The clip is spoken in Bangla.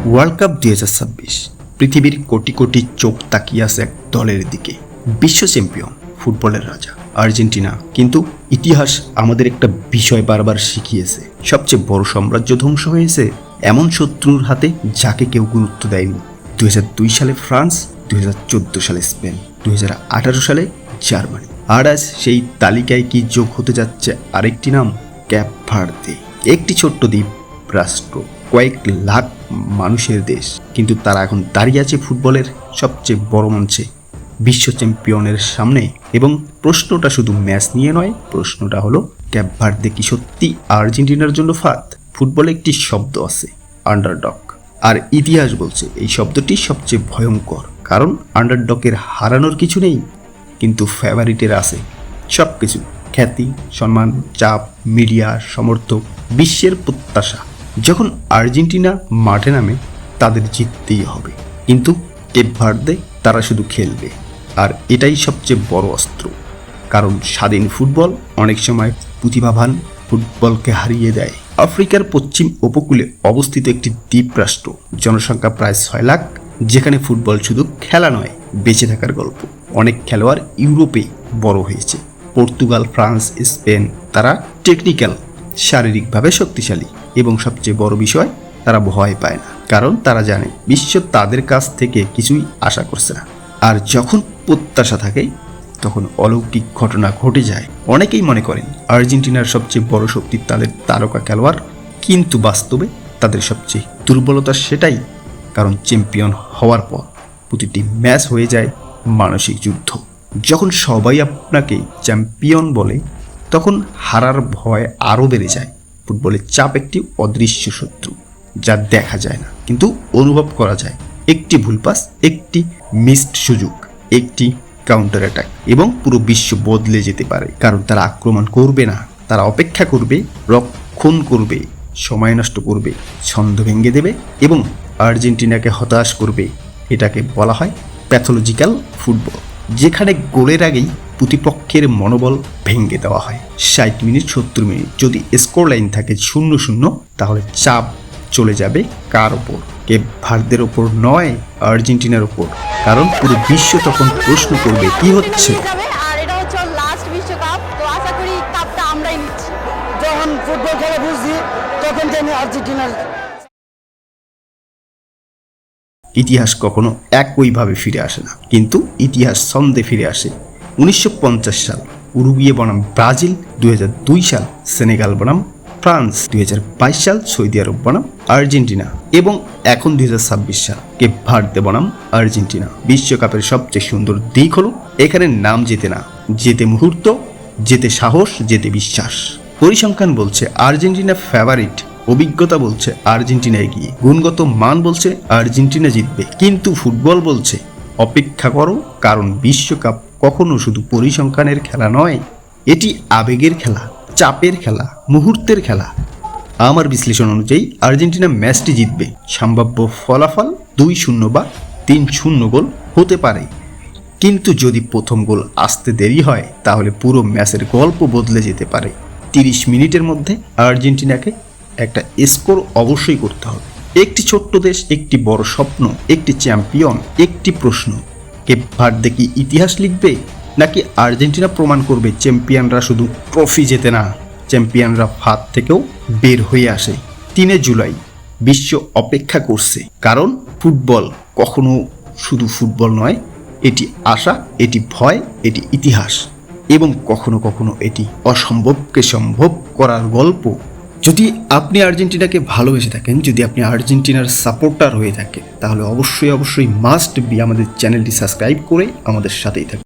ওয়ার্ল্ড কাপ 2026 পৃথিবীর কোটি কোটি চোখ তাকিয়ে আছে এক দলের দিকে। বিশ্ব চ্যাম্পিয়ন, ফুটবলের রাজা আর্জেন্টিনা। কিন্তু ইতিহাস আমাদের একটা বিষয় বারবার শিখিয়েছে, সবচেয়ে বড় সাম্রাজ্য ধ্বংস হয়েছে এমন শত্রুর হাতে যাকে কেউ গুরুত্ব দেয়নি। 2002 সালে ফ্রান্স, 2014 সালে স্পেন, 2018 সালে জার্মানি। আর আজ সেই তালিকায় কি যোগ হতে যাচ্ছে আরেকটি নাম, ক্যাপ ভার্দে। একটি ছোট্ট দ্বীপ রাষ্ট্র, কয়েক লাখ মানুষের দেশ, কিন্তু তারা এখন দাঁড়িয়ে আছে ফুটবলের সবচেয়ে বড় মঞ্চে, বিশ্ব চ্যাম্পিয়নের সামনে। এবং প্রশ্নটা শুধু ম্যাচ নিয়ে নয়, প্রশ্নটা হলো ক্যাপ ভার্দে কি সত্যি আর্জেন্টিনার জন্য ফাঁদ? ফুটবলে একটি শব্দ আছে, আন্ডারডগ, আর ইতিহাস বলছে এই শব্দটি সবচেয়ে ভয়ঙ্কর। কারণ আন্ডারডগের হারানোর কিছু নেই, কিন্তু ফেভারিটের আছে সব কিছু, খ্যাতি, সম্মান, চাপ, মিডিয়া, সমর্থক, বিশ্বের প্রত্যাশা। যখন আর্জেন্টিনা মাঠে নামে তাদের জিততেই হবে, কিন্তু কেপ ভার্দে তারা শুধু খেলবে, আর এটাই সবচেয়ে বড় অস্ত্র। কারণ স্বাধীন ফুটবল অনেক সময় প্রতিভাবান ফুটবলকে হারিয়ে দেয়। আফ্রিকার পশ্চিম উপকূলে অবস্থিত একটি দ্বীপ রাষ্ট্র, জনসংখ্যা প্রায় 6 লাখ, যেখানে ফুটবল শুধু খেলা নয়, বেঁচে থাকার গল্প। অনেক খেলোয়াড় ইউরোপে বড় হয়েছে, পর্তুগাল, ফ্রান্স, স্পেন। তারা টেকনিক্যাল, শারীরিকভাবে শক্তিশালী, এবং সবচেয়ে বড় বিষয়, তারা ভয় পায় না, কারণ তারা জানে বিশ্ব তাদের কাছ থেকে কিছুই আশা করছে না। আর যখন প্রত্যাশা থাকে তখন অলৌকিক ঘটনা ঘটে যায়। অনেকেই মনে করেন আর্জেন্টিনার সবচেয়ে বড় শক্তি তাদের তারকা খেলোয়াড়, কিন্তু বাস্তবে তাদের সবচেয়ে দুর্বলতা সেটাই। কারণ চ্যাম্পিয়ন হওয়ার পর প্রতিটি ম্যাচ হয়ে যায় মানসিক যুদ্ধ। যখন সবাই আপনাকে চ্যাম্পিয়ন বলে, তখন হারার ভয় আরও বেড়ে যায়। ফুটবলের চাপ একটি অদৃশ্য শত্রু, যা দেখা যায় না কিন্তু অনুভব করা যায়। একটি ভুল পাস, একটি মিসড সুযোগ, একটি কাউন্টার অ্যাটাক, এবং পুরো বিশ্ব বদলে যেতে পারে। কারণ তারা আক্রমণ করবে না, তারা অপেক্ষা করবে, রক্ষণ করবে, সময় নষ্ট করবে, ছন্দ ভেঙে দেবে এবং আর্জেন্টিনাকে হতাশ করবে। এটাকে বলা হয় প্যাথোলজিক্যাল ফুটবল, যেখানে গোলের আগেই প্রতিপক্ষের মনোবল ভেঙে দেওয়া হয়। 60 মিনিট, 70 মিনিট যদি স্কোর লাইন থাকে 0-0, তাহলে চাপ চলে যাবে কার ওপর? কেপ ভার্দের ওপর নয়, আর্জেন্টিনার ওপর। কারণ পুরো বিশ্ব তখন প্রশ্ন করবে কি হচ্ছে। আর এটা হচ্ছে লাস্ট বিশ্বকাপ, তো আশা করি কাপটা আমরাই নিচ্ছি। যখন ফুটবল খেলা বুঝছি তখন আমি আর্জেন্টিনার। ইতিহাস কখনো একইভাবে ফিরে আসে না, কিন্তু ইতিহাস ছন্দে ফিরে আসে। 1950 সাল উরুগুয়ে বনাম ব্রাজিল, 2002 সাল সেনেগাল বনাম ফ্রান্স, 2022 সাল সৌদি আরব বনাম আর্জেন্টিনা, এবং এখন 2026 সাল কেপ ভার্দে বনাম আর্জেন্টিনা। বিশ্বকাপের সবচেয়ে সুন্দর দিক হলো এখানে নাম জেতে না, জেতে মুহূর্ত, জেতে সাহস, জেতে বিশ্বাস। পরিসংখ্যান বলছে আর্জেন্টিনা ফেভারিট, অভিজ্ঞতা বলছে আর্জেন্টিনা এগিয়ে, গুণগত মান বলছে আর্জেন্টিনা জিতবে, কিন্তু ফুটবল বলছে অপেক্ষা করো। কারণ বিশ্বকাপ কখনো শুধু পরিসংখ্যানের খেলা নয়, এটি আবেগের খেলা, চাপের খেলা, মুহূর্তের খেলা। আমার বিশ্লেষণ অনুযায়ী আর্জেন্টিনা ম্যাচটি জিতবে। সম্ভাব্য ফলাফল 2-0 বা 3-0 গোল হতে পারে, কিন্তু যদি প্রথম গোল আসতে দেরি হয় তাহলে পুরো ম্যাচের গল্প বদলে যেতে পারে। 30 মিনিটের মধ্যে আর্জেন্টিনাকে একটা স্কোর অবশ্যই করতে হবে। একটি ছোট্ট দেশ, একটি বড় স্বপ্ন, একটি চ্যাম্পিয়ন, একটি প্রশ্ন, কেপ ভার্দে কি ইতিহাস লিখবে, নাকি আর্জেন্টিনা প্রমাণ করবে চ্যাম্পিয়নরা শুধু ট্রফি জেতে না, চ্যাম্পিয়নরা ফাঁদ থেকেও বের হয়ে আসে। 3 জুলাই বিশ্ব অপেক্ষা করছে, কারণ ফুটবল কখনো শুধু ফুটবল নয়, এটি আশা, এটি ভয়, এটি ইতিহাস, এবং কখনো কখনো এটি অসম্ভবকে সম্ভব করার গল্প। যদি আপনি আর্জেন্টিনাকে ভালোবেসে থাকেন, যদি আপনি আর্জেন্টিনার সাপোর্টার হয়ে থাকেন, তাহলে অবশ্যই মাস্ট বি আমাদের চ্যানেলটি সাবস্ক্রাইব করে আমাদের সাথেই থাকুন।